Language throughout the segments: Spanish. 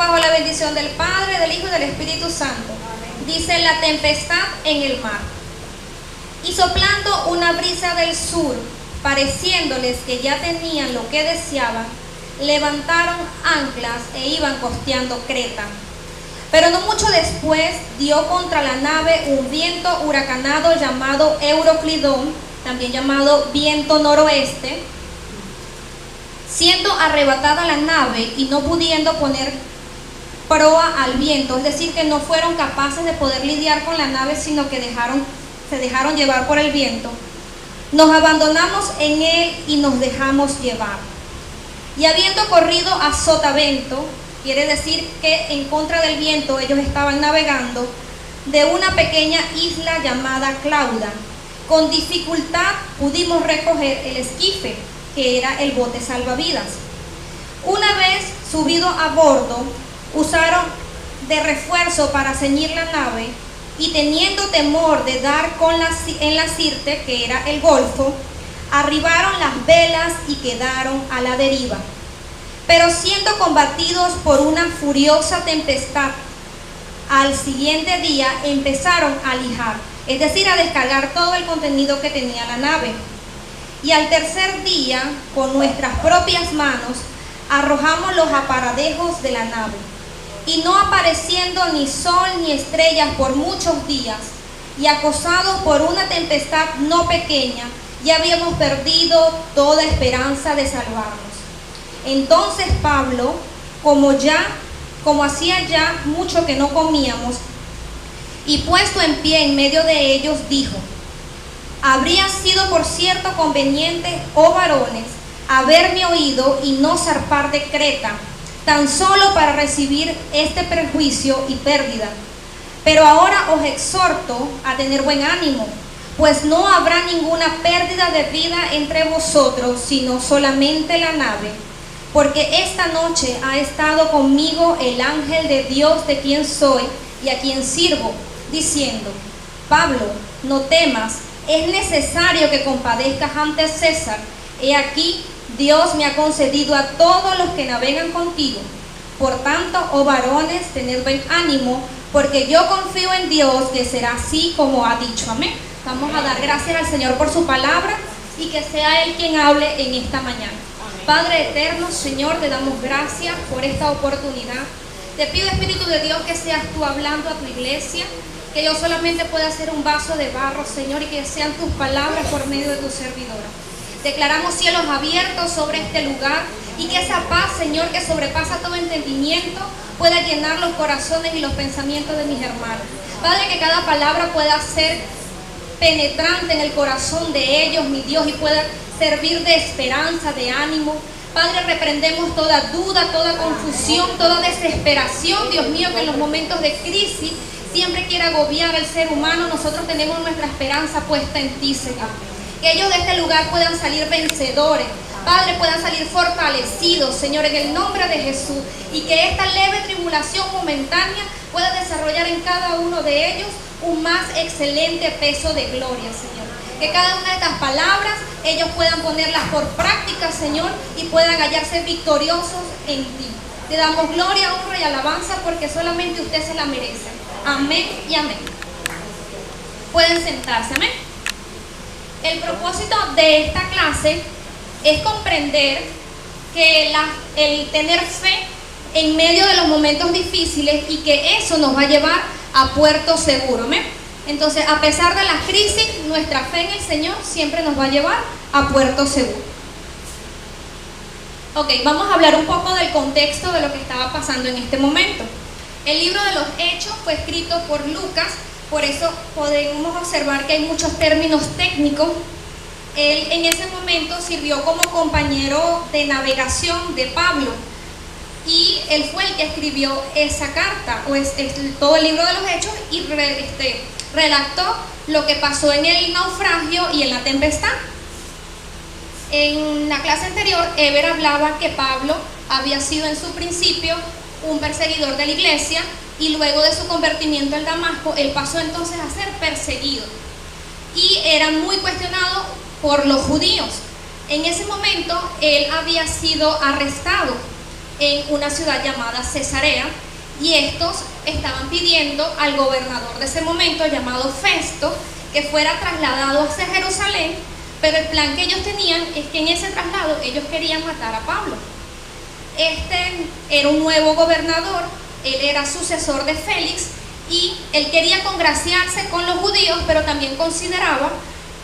Bajo la bendición del Padre, del Hijo y del Espíritu Santo. Dice: la tempestad en el mar. Y soplando una brisa del sur, pareciéndoles que ya tenían lo que deseaban, levantaron anclas e iban costeando Creta. Pero no mucho después dio contra la nave un viento huracanado llamado Euroclidón, también llamado viento noroeste. Siendo arrebatada la nave y no pudiendo poner proa al viento, es decir, que no fueron capaces de poder lidiar con la nave, sino que se dejaron llevar por el viento, nos abandonamos en él y nos dejamos llevar. Y habiendo corrido a sotavento, quiere decir que en contra del viento ellos estaban navegando, de una pequeña isla llamada Clauda, con dificultad pudimos recoger el esquife, que era el bote salvavidas. Una vez subido a bordo, usaron de refuerzo para ceñir la nave, y teniendo temor de dar en la Sirte, que era el golfo, arribaron las velas y quedaron a la deriva. Pero siendo combatidos por una furiosa tempestad, al siguiente día empezaron a lijar, es decir, a descargar todo el contenido que tenía la nave. Y al tercer día, con nuestras propias manos, arrojamos los aparadejos de la nave. Y no apareciendo ni sol ni estrellas por muchos días, y acosados por una tempestad no pequeña, ya habíamos perdido toda esperanza de salvarnos. Entonces Pablo, como hacía ya mucho que no comíamos, y puesto en pie en medio de ellos, dijo: habría sido por cierto conveniente, oh varones, haberme oído y no zarpar de Creta, tan solo para recibir este perjuicio y pérdida. Pero ahora os exhorto a tener buen ánimo, pues no habrá ninguna pérdida de vida entre vosotros, sino solamente la nave. Porque esta noche ha estado conmigo el ángel de Dios, de quien soy y a quien sirvo, diciendo: Pablo, no temas, es necesario que compadezcas ante César. He aquí, Dios me ha concedido a todos los que navegan contigo. Por tanto, oh varones, tened buen ánimo, porque yo confío en Dios que será así como ha dicho. Amén. Vamos a dar gracias al Señor por su palabra y que sea Él quien hable en esta mañana. Amén. Padre eterno, Señor, te damos gracias por esta oportunidad. Te pido, Espíritu de Dios, que seas tú hablando a tu iglesia, que yo solamente pueda ser un vaso de barro, Señor, y que sean tus palabras por medio de tu servidora. Declaramos cielos abiertos sobre este lugar y que esa paz, Señor, que sobrepasa todo entendimiento, pueda llenar los corazones y los pensamientos de mis hermanos. Padre, que cada palabra pueda ser penetrante en el corazón de ellos, mi Dios, y pueda servir de esperanza, de ánimo. Padre, reprendemos toda duda, toda confusión, toda desesperación, Dios mío, que en los momentos de crisis siempre quiere agobiar al ser humano. Nosotros tenemos nuestra esperanza puesta en ti, Señor. Que ellos de este lugar puedan salir vencedores, Padre, puedan salir fortalecidos, Señor, en el nombre de Jesús, y que esta leve tribulación momentánea pueda desarrollar en cada uno de ellos un más excelente peso de gloria, Señor. Que cada una de estas palabras ellos puedan ponerlas por práctica, Señor, y puedan hallarse victoriosos en ti. Te damos gloria, honra y alabanza, porque solamente usted se la merece. Amén y amén. Pueden sentarse, amén. El propósito de esta clase es comprender que el tener fe en medio de los momentos difíciles, y que eso nos va a llevar a puerto seguro, ¿amén? Entonces, a pesar de las crisis, nuestra fe en el Señor siempre nos va a llevar a puerto seguro. Ok, vamos a hablar un poco del contexto de lo que estaba pasando en este momento. El libro de los Hechos fue escrito por Lucas, por eso podemos observar que hay muchos términos técnicos. Él en ese momento sirvió como compañero de navegación de Pablo, y él fue el que escribió esa carta, o todo el libro de los Hechos, y relató lo que pasó en el naufragio y en la tempestad. En la clase anterior, Ever hablaba que Pablo había sido en su principio un perseguidor de la iglesia, y luego de su convertimiento en Damasco, él pasó entonces a ser perseguido, y era muy cuestionado por los judíos. En ese momento, él había sido arrestado en una ciudad llamada Cesarea, y estos estaban pidiendo al gobernador de ese momento, llamado Festo, que fuera trasladado hacia Jerusalén, pero el plan que ellos tenían es que en ese traslado ellos querían matar a Pablo. Este era un nuevo gobernador, él era sucesor de Félix, y él quería congraciarse con los judíos, pero también consideraba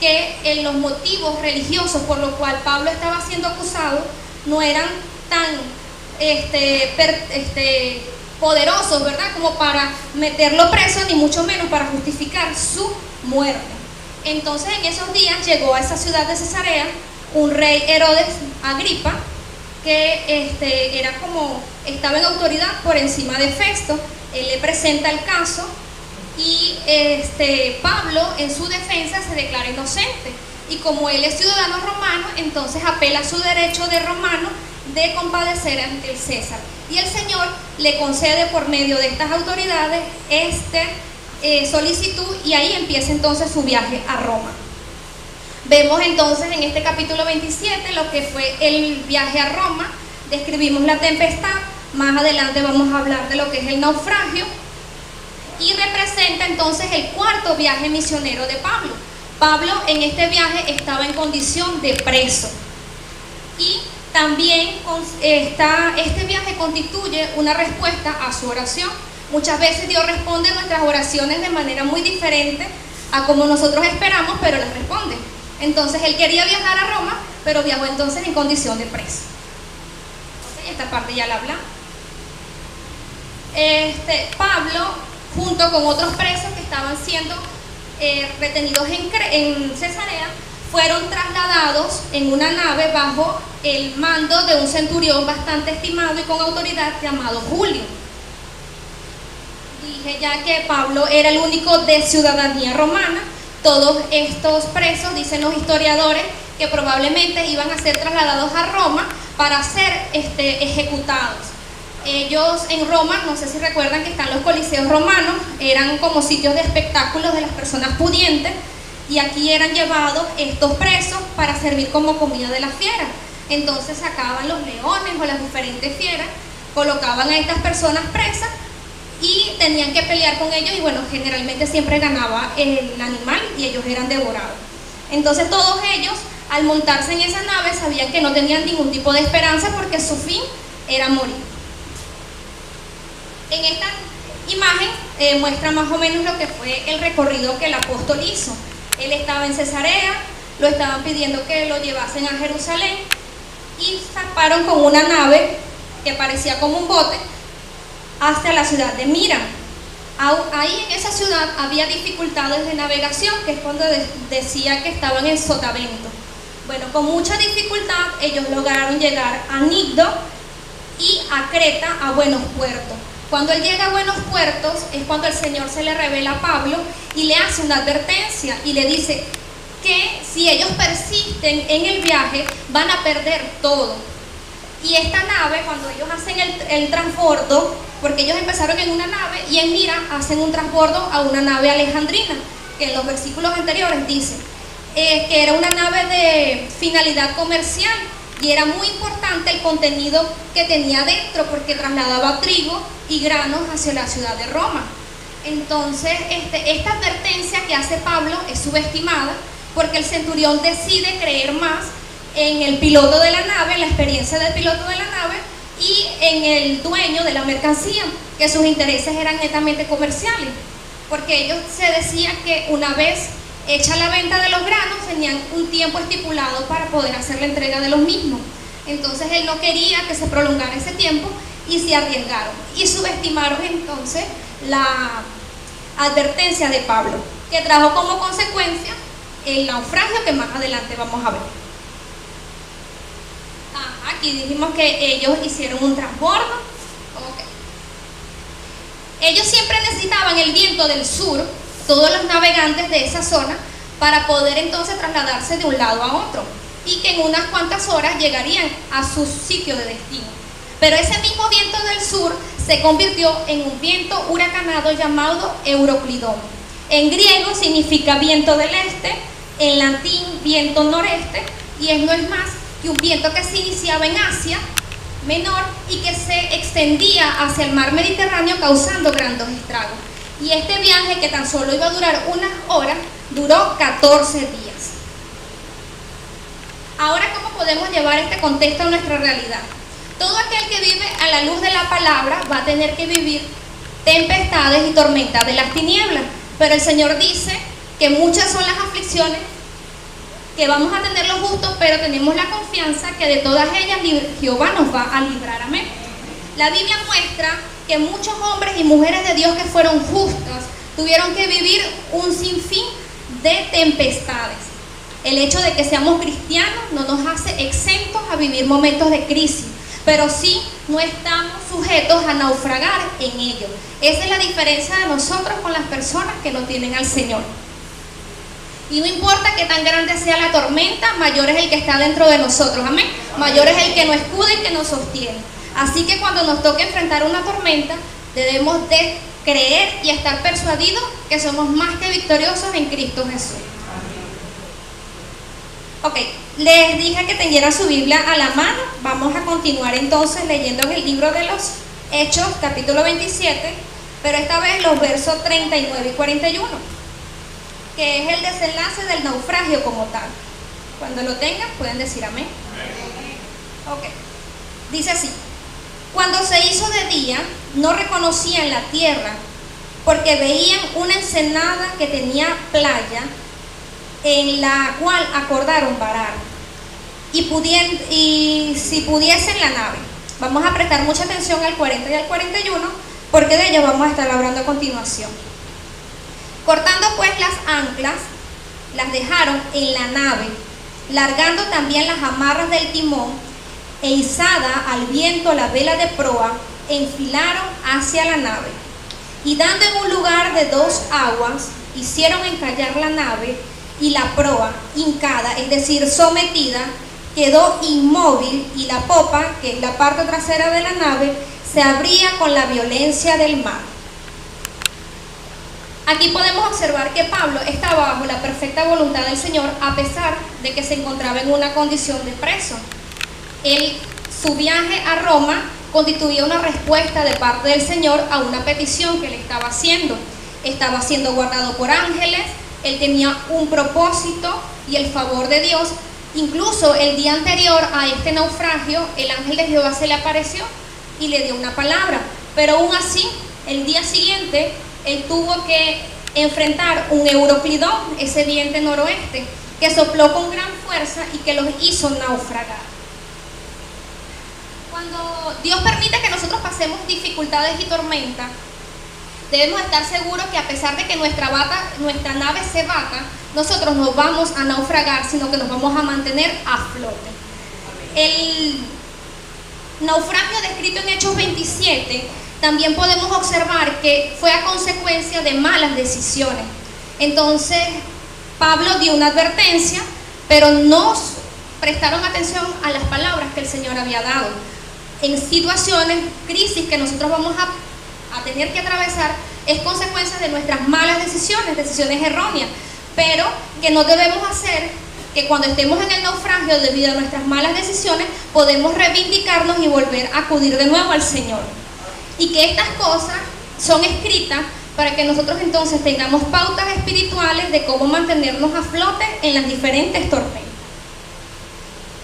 que los motivos religiosos por los cuales Pablo estaba siendo acusado no eran tan poderosos, ¿verdad?, como para meterlo preso, ni mucho menos para justificar su muerte. Entonces en esos días llegó a esa ciudad de Cesarea un rey Herodes Agripa, que estaba en autoridad por encima de Festo. Él le presenta el caso y Pablo en su defensa se declara inocente, y como él es ciudadano romano, entonces apela a su derecho de romano de compadecer ante el César, y el Señor le concede por medio de estas autoridades solicitud, y ahí empieza entonces su viaje a Roma. Vemos entonces en este capítulo 27 lo que fue el viaje a Roma, describimos la tempestad, más adelante vamos a hablar de lo que es el naufragio, y representa entonces el cuarto viaje misionero de Pablo. Pablo en este viaje estaba en condición de preso, y también este viaje constituye una respuesta a su oración. Muchas veces Dios responde nuestras oraciones de manera muy diferente a como nosotros esperamos, pero las responde. Entonces él quería viajar a Roma, pero viajó entonces en condición de preso. Okay, esta parte ya la hablamos. Pablo, junto con otros presos que estaban siendo retenidos en Cesarea, fueron trasladados en una nave bajo el mando de un centurión bastante estimado y con autoridad llamado Julio. Dije ya que Pablo era el único de ciudadanía romana. Todos estos presos, dicen los historiadores, que probablemente iban a ser trasladados a Roma para ser ejecutados. Ellos en Roma, no sé si recuerdan que están los coliseos romanos, eran como sitios de espectáculos de las personas pudientes, y aquí eran llevados estos presos para servir como comida de las fieras. Entonces sacaban los leones o las diferentes fieras, colocaban a estas personas presas y tenían que pelear con ellos, y bueno, generalmente siempre ganaba el animal y ellos eran devorados. Entonces todos ellos, al montarse en esa nave, sabían que no tenían ningún tipo de esperanza porque su fin era morir. En esta imagen muestra más o menos lo que fue el recorrido que el apóstol hizo. Él estaba en Cesarea, lo estaban pidiendo que lo llevasen a Jerusalén, y zarparon con una nave que parecía como un bote hasta la ciudad de Mira. Ahí en esa ciudad había dificultades de navegación, que es cuando decía que estaban en sotavento. Bueno, con mucha dificultad ellos lograron llegar a Nigdo y a Creta, a buenos puertos. Cuando él llega a buenos puertos es cuando el Señor se le revela a Pablo y le hace una advertencia y le dice que si ellos persisten en el viaje van a perder todo. Y esta nave, cuando ellos hacen el transbordo, porque ellos empezaron en una nave y en Mira hacen un transbordo a una nave alejandrina, que en los versículos anteriores dice que era una nave de finalidad comercial, y era muy importante el contenido que tenía dentro porque trasladaba trigo y granos hacia la ciudad de Roma. Entonces esta advertencia que hace Pablo es subestimada porque el centurión decide creer más en el piloto de la nave, en la experiencia del piloto de la nave, y en el dueño de la mercancía, que sus intereses eran netamente comerciales, porque ellos se decía que una vez hecha la venta de los granos tenían un tiempo estipulado para poder hacer la entrega de los mismos. Entonces él no quería que se prolongara ese tiempo y se arriesgaron y subestimaron entonces la advertencia de Pablo, que trajo como consecuencia el naufragio que más adelante vamos a ver. Aquí dijimos que ellos hicieron un transbordo. Okay. Ellos siempre necesitaban el viento del sur, todos los navegantes de esa zona, para poder entonces trasladarse de un lado a otro, y que en unas cuantas horas llegarían a su sitio de destino. Pero ese mismo viento del sur se convirtió en un viento huracanado llamado Euroclidón. En griego significa viento del este, en latín viento noreste, y no es más que un viento que se iniciaba en Asia menor y que se extendía hacia el mar Mediterráneo causando grandes estragos. Y este viaje, que tan solo iba a durar unas horas, duró 14 días. Ahora, ¿cómo podemos llevar este contexto a nuestra realidad? Todo aquel que vive a la luz de la palabra va a tener que vivir tempestades y tormentas de las tinieblas, pero el Señor dice que muchas son las aflicciones que vamos a tener los justos, pero tenemos la confianza que de todas ellas Jehová nos va a librar. Amén. La Biblia muestra que muchos hombres y mujeres de Dios que fueron justos tuvieron que vivir un sinfín de tempestades. El hecho de que seamos cristianos no nos hace exentos a vivir momentos de crisis, pero sí no estamos sujetos a naufragar en ello. Esa es la diferencia de nosotros con las personas que no tienen al Señor. Y no importa que tan grande sea la tormenta, mayor es el que está dentro de nosotros. Amén. Mayor es el que nos escuda y que nos sostiene. Así que cuando nos toque enfrentar una tormenta, debemos de creer y estar persuadidos que somos más que victoriosos en Cristo Jesús. Ok, les dije que tuvieran su Biblia a la mano. Vamos a continuar entonces leyendo en el libro de los Hechos, capítulo 27, pero esta vez los versos 39 y 41, que es el desenlace del naufragio como tal. Cuando lo tengan pueden decir amén. Ok, dice así: cuando se hizo de día, no reconocían la tierra, porque veían una ensenada que tenía playa, en la cual acordaron varar, y si pudiesen la nave. Vamos a prestar mucha atención al 40 y al 41, porque de ellos vamos a estar hablando a continuación. Cortando pues las anclas, las dejaron en la nave, largando también las amarras del timón, e izada al viento la vela de proa, enfilaron hacia la nave, y dando en un lugar de 2 aguas, hicieron encallar la nave, y la proa, hincada, es decir, sometida, quedó inmóvil, y la popa, que es la parte trasera de la nave, se abría con la violencia del mar. Aquí podemos observar que Pablo estaba bajo la perfecta voluntad del Señor, a pesar de que se encontraba en una condición de preso. Su viaje a Roma constituía una respuesta de parte del Señor a una petición que le estaba haciendo. Estaba siendo guardado por ángeles, él tenía un propósito y el favor de Dios. Incluso el día anterior a este naufragio, el ángel de Jehová se le apareció y le dio una palabra, pero aún así, el día siguiente, él tuvo que enfrentar un Euroclidón, ese viento noroeste, que sopló con gran fuerza y que los hizo naufragar. Cuando Dios permite que nosotros pasemos dificultades y tormentas, debemos estar seguros que a pesar de que nuestra nave se bata, nosotros no vamos a naufragar, sino que nos vamos a mantener a flote. El naufragio descrito en Hechos 27 también podemos observar que fue a consecuencia de malas decisiones. Entonces Pablo dio una advertencia, pero no prestaron atención a las palabras que el Señor había dado. En situaciones, crisis que nosotros vamos a tener que atravesar, es consecuencia de nuestras malas decisiones erróneas, pero que no debemos hacer que cuando estemos en el naufragio debido a nuestras malas decisiones, podemos reivindicarnos y volver a acudir de nuevo al Señor. Y que estas cosas son escritas para que nosotros entonces tengamos pautas espirituales de cómo mantenernos a flote en las diferentes tormentas.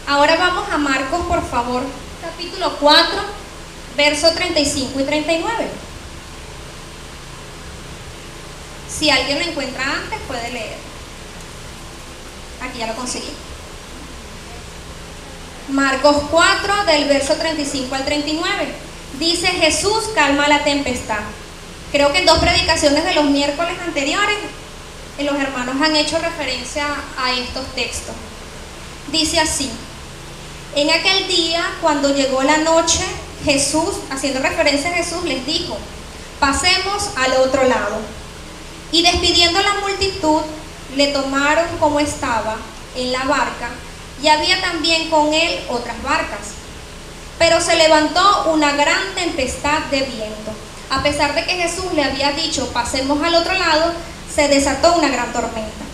Ahora vamos a Marcos, por favor, capítulo 4, versos 35 y 39. Si alguien lo encuentra antes, puede leer. Aquí ya lo conseguí. Marcos 4, del verso 35 al 39. Dice: Jesús calma la tempestad. Creo que en 2 predicaciones de los miércoles anteriores, los hermanos han hecho referencia a estos textos. Dice así: en aquel día, cuando llegó la noche, Jesús, haciendo referencia a Jesús, les dijo: pasemos al otro lado. Y despidiendo a la multitud, le tomaron como estaba en la barca, y había también con él otras barcas. Pero se levantó una gran tempestad de viento. A pesar de que Jesús le había dicho: pasemos al otro lado, se desató una gran tormenta.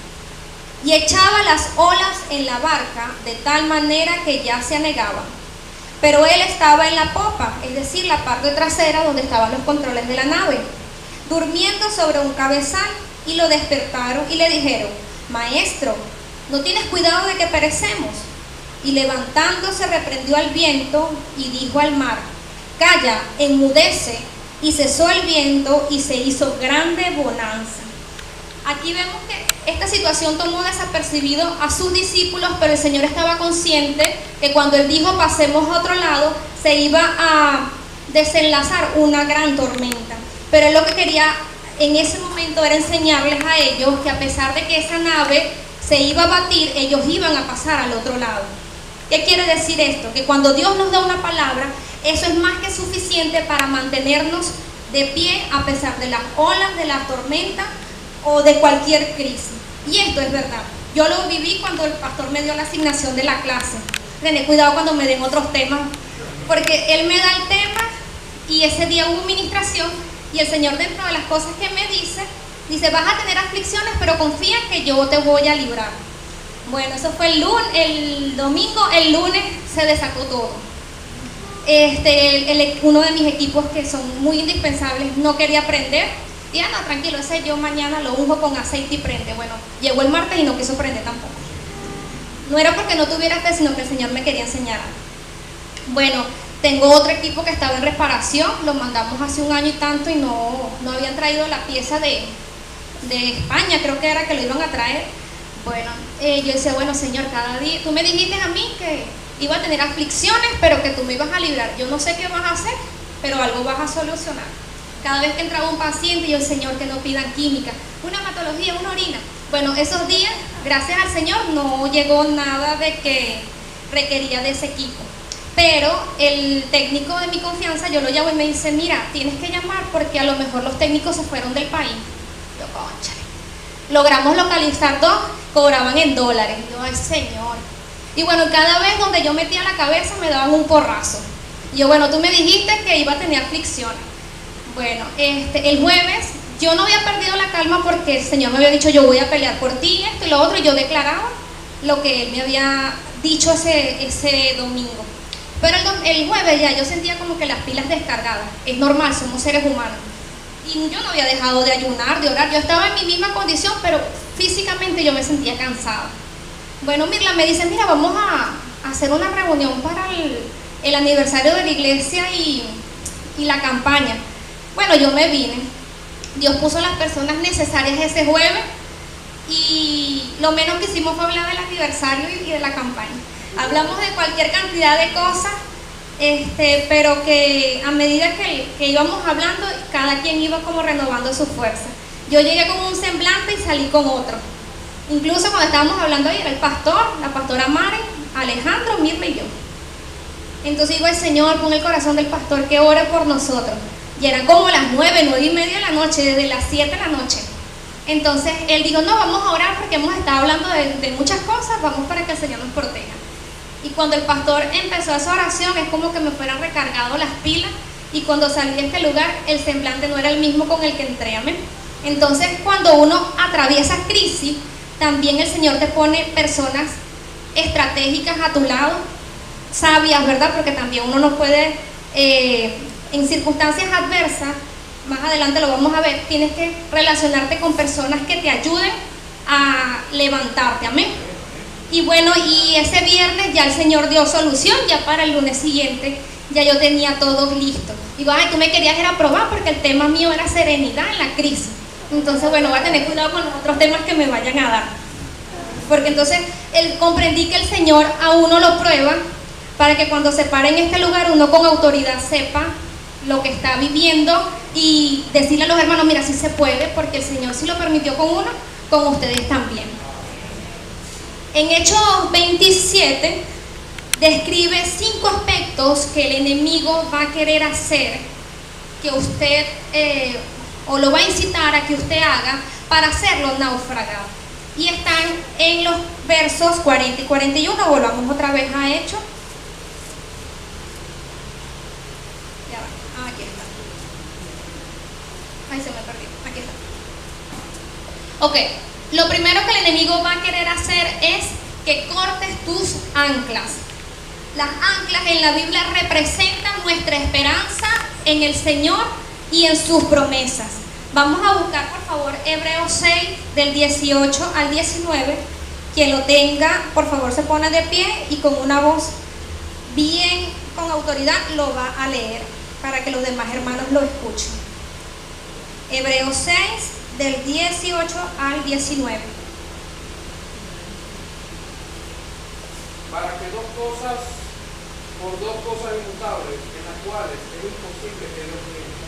Y echaba las olas en la barca de tal manera que ya se anegaban. pero él estaba en la popa, es decir, la parte trasera donde estaban los controles de la nave, durmiendo sobre un cabezal, y lo despertaron y le dijeron: Maestro, ¿no tienes cuidado de que perecemos? Y levantándose reprendió al viento y dijo al mar: Calla, enmudece. Y cesó el viento y se hizo grande bonanza. Aquí vemos que esta situación tomó desapercibido a sus discípulos, pero el Señor estaba consciente que cuando Él dijo pasemos a otro lado, se iba a desenlazar una gran tormenta. Pero Él lo que quería en ese momento era enseñarles a ellos que a pesar de que esa nave se iba a batir, ellos iban a pasar al otro lado. ¿Qué quiere decir esto? Que cuando Dios nos da una palabra, eso es más que suficiente para mantenernos de pie a pesar de las olas, de la tormenta o de cualquier crisis. Y esto es verdad. Yo lo viví cuando el pastor me dio la asignación de la clase. Tené cuidado cuando me den otros temas, porque él me da el tema y ese día hubo administración y el Señor, dentro de las cosas que me dice: vas a tener aflicciones, pero confía que yo te voy a librar. Bueno, eso fue el domingo. El lunes se desató todo. Uno de mis equipos, que son muy indispensables, no quería prender. Y no, tranquilo, ese yo mañana lo unjo con aceite y prende. Bueno, llegó el martes y no quiso prender tampoco. No era porque no tuviera fe, sino que el Señor me quería enseñar algo. Bueno, tengo otro equipo que estaba en reparación, lo mandamos hace un año y tanto y no habían traído la pieza de España, creo que era que lo iban a traer. Bueno, yo decía: bueno, Señor, cada día, tú me dijiste a mí que iba a tener aflicciones, pero que tú me ibas a librar. Yo no sé qué vas a hacer, pero algo vas a solucionar. Cada vez que entraba un paciente, yo: Señor, que no pidan química, una hematología, una orina. Bueno, esos días, gracias al Señor, no llegó nada de que requería de ese equipo. Pero el técnico de mi confianza, yo lo llamo y me dice: mira, tienes que llamar porque a lo mejor los técnicos se fueron del país. Yo: cónchale. Logramos localizar dos, cobraban en dólares. Yo: ay, Señor. Y bueno, cada vez donde yo metía la cabeza me daban un porrazo. Y yo: bueno, tú me dijiste que iba a tener aflicciones. Bueno, el jueves yo no había perdido la calma porque el Señor me había dicho: yo voy a pelear por ti, esto y lo otro, y yo declaraba lo que Él me había dicho ese domingo. Pero el jueves ya yo sentía como que las pilas descargadas. Es normal, somos seres humanos. Y yo no había dejado de ayunar, de orar. Yo estaba en mi misma condición, pero físicamente yo me sentía cansada. Bueno, Mirla me dice: mira, vamos a hacer una reunión para el aniversario de la iglesia y la campaña. Bueno, yo me vine. Dios puso las personas necesarias ese jueves y lo menos que hicimos fue hablar del aniversario y de la campaña. Hablamos de cualquier cantidad de cosas, pero que a medida que íbamos hablando, cada quien iba como renovando su fuerza. Yo llegué con un semblante y salí con otro. Incluso cuando estábamos hablando ahí, era el pastor, la pastora Mari, Alejandro, Mirla y yo. Entonces digo: el Señor, pon el corazón del pastor que ore por nosotros. Y eran como las 9:30 de la noche, desde las 7 de la noche. Entonces él dijo: no, vamos a orar porque hemos estado hablando de muchas cosas, vamos para que el Señor nos proteja. Y cuando el pastor empezó esa oración, es como que me fueran recargado las pilas, y cuando salí de este lugar, el semblante no era el mismo con el que entré. Amén. Entonces, cuando uno atraviesa crisis, también el Señor te pone personas estratégicas a tu lado, sabias, ¿verdad? Porque también uno no puede, en circunstancias adversas, más adelante lo vamos a ver, tienes que relacionarte con personas que te ayuden a levantarte. Amén. Y bueno, y ese viernes ya el Señor dio solución. Ya para el lunes siguiente ya yo tenía todo listo. Digo: ay, tú me querías ir a probar porque el tema mío era serenidad en la crisis. Entonces, bueno, voy a tener cuidado con los otros temas que me vayan a dar, porque entonces comprendí que el Señor a uno lo prueba para que cuando se pare en este lugar, uno con autoridad sepa lo que está viviendo y decirle a los hermanos: mira, sí se puede, porque el Señor sí lo permitió con uno, con ustedes también. En Hechos 27 describe 5 aspectos que el enemigo va a querer hacer, que usted o lo va a incitar a que usted haga para hacerlo naufragar. Y están en los versos 40 y 41. Volvamos otra vez a Hechos. Ya va, aquí está. Ay, se me perdió. Aquí está. Ok. Lo primero que el enemigo va a querer hacer es que cortes tus anclas. Las anclas en la Biblia representan nuestra esperanza en el Señor y en sus promesas. Vamos a buscar, por favor, Hebreos 6, del 18 al 19. Quien lo tenga, por favor, se pone de pie y con una voz bien, con autoridad, lo va a leer para que los demás hermanos lo escuchen. Hebreos 6, del 18 al 19. Para que por dos cosas inmutables, en las cuales es imposible que Dios mienta,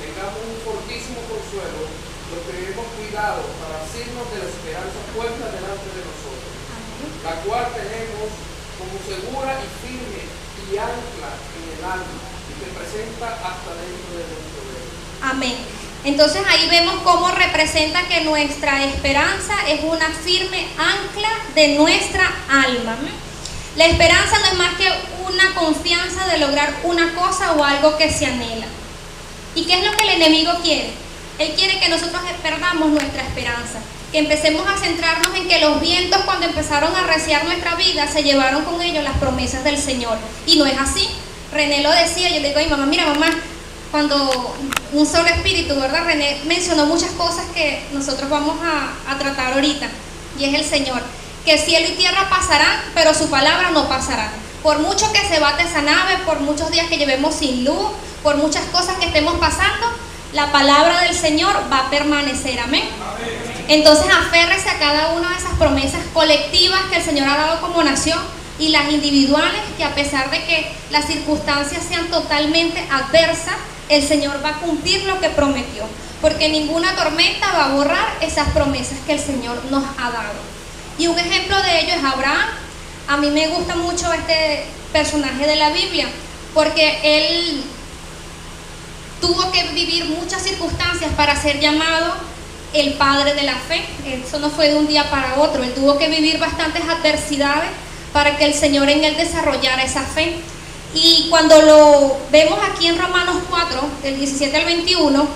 tengamos un fortísimo consuelo, los que hemos cuidado para asirnos de la esperanza puesta delante de nosotros, la cual tenemos como segura y firme y ancla en el alma, y que presenta hasta dentro de nuestro ser. Amén. Entonces ahí vemos cómo representa que nuestra esperanza es una firme ancla de nuestra alma. La esperanza no es más que una confianza de lograr una cosa o algo que se anhela. ¿Y qué es lo que el enemigo quiere? Él quiere que nosotros perdamos nuestra esperanza, que empecemos a centrarnos en que los vientos, cuando empezaron a arreciar nuestra vida, se llevaron con ellos las promesas del Señor. Y no es así. René lo decía, yo le digo a mi mamá, mira mamá, cuando un solo espíritu, ¿verdad? René mencionó muchas cosas que nosotros vamos a tratar ahorita, y es el Señor. Que cielo y tierra pasarán, pero su palabra no pasará. Por mucho que se bate esa nave, por muchos días que llevemos sin luz, por muchas cosas que estemos pasando, la palabra del Señor va a permanecer. Amén. Entonces aférrese a cada una de esas promesas colectivas que el Señor ha dado como nación, y las individuales, que a pesar de que las circunstancias sean totalmente adversas, el Señor va a cumplir lo que prometió, porque ninguna tormenta va a borrar esas promesas que el Señor nos ha dado. Y un ejemplo de ello es Abraham. A mí me gusta mucho este personaje de la Biblia, porque él tuvo que vivir muchas circunstancias para ser llamado el padre de la fe. Eso no fue de un día para otro. Él tuvo que vivir bastantes adversidades para que el Señor en él desarrollara esa fe. Y cuando lo vemos aquí en Romanos 4, del 17 al 21,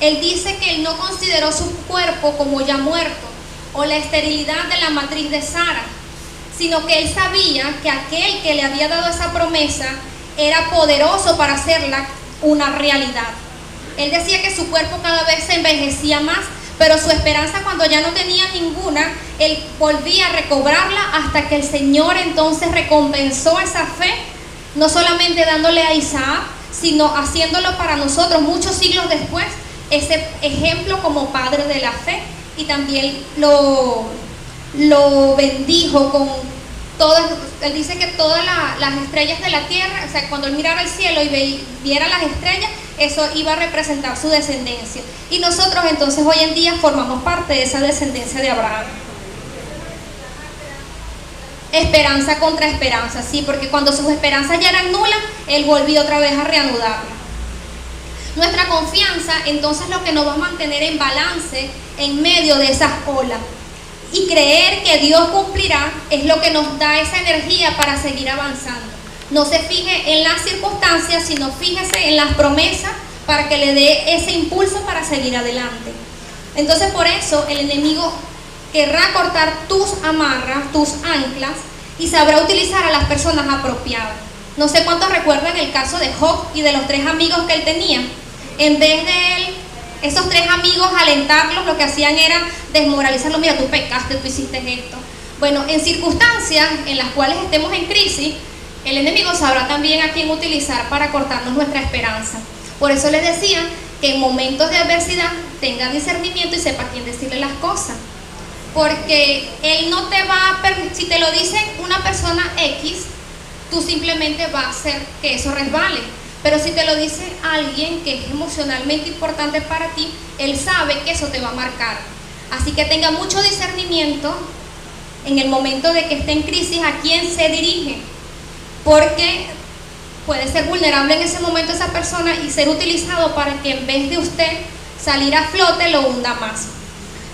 él dice que él no consideró su cuerpo como ya muerto, o la esterilidad de la matriz de Sara, sino que él sabía que aquel que le había dado esa promesa era poderoso para hacerla una realidad. Él decía que su cuerpo cada vez se envejecía más, pero su esperanza, cuando ya no tenía ninguna, él volvía a recobrarla hasta que el Señor entonces recompensó esa fe, no solamente dándole a Isaac, sino haciéndolo para nosotros muchos siglos después, ese ejemplo como padre de la fe. Y también lo bendijo con todas, él dice que todas las estrellas de la tierra, o sea, cuando él mirara al cielo y viera las estrellas, eso iba a representar su descendencia. Y nosotros entonces hoy en día formamos parte de esa descendencia de Abraham. Esperanza contra esperanza, sí, porque cuando sus esperanzas ya eran nulas, él volvió otra vez a reanudarla. Nuestra confianza, entonces, lo que nos va a mantener en balance en medio de esas olas. Y creer que Dios cumplirá es lo que nos da esa energía para seguir avanzando. No se fije en las circunstancias, sino fíjese en las promesas para que le dé ese impulso para seguir adelante. Entonces, por eso el enemigo querrá cortar tus amarras, tus anclas, y sabrá utilizar a las personas apropiadas. No sé cuántos recuerdan el caso de Job y de los 3 amigos que él tenía. En vez de él, esos 3 amigos, alentarlos, lo que hacían era desmoralizarlo. Mira, tú pecaste, tú hiciste esto. Bueno, en circunstancias en las cuales estemos en crisis, el enemigo sabrá también a quién utilizar para cortarnos nuestra esperanza. Por eso les decía que en momentos de adversidad tenga discernimiento y sepa a quién decirle las cosas. Porque él no te va a permitir, si te lo dice una persona X, tú simplemente vas a hacer que eso resbale. Pero si te lo dice alguien que es emocionalmente importante para ti, él sabe que eso te va a marcar. Así que tenga mucho discernimiento en el momento de que esté en crisis a quién se dirige, porque puede ser vulnerable en ese momento esa persona y ser utilizado para que en vez de usted salir a flote lo hunda más.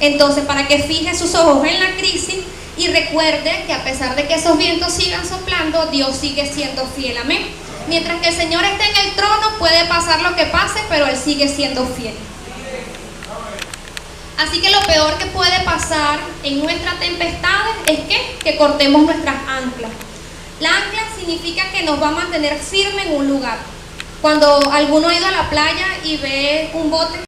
Entonces, para que fije sus ojos en la crisis y recuerde que a pesar de que esos vientos sigan soplando, Dios sigue siendo fiel. Amén. Mientras que el Señor esté en el trono, puede pasar lo que pase, pero Él sigue siendo fiel. Así que lo peor que puede pasar en nuestras tempestades es que cortemos nuestras anclas. La ancla significa que nos va a mantener firme en un lugar. Cuando alguno ha ido a la playa y ve un bote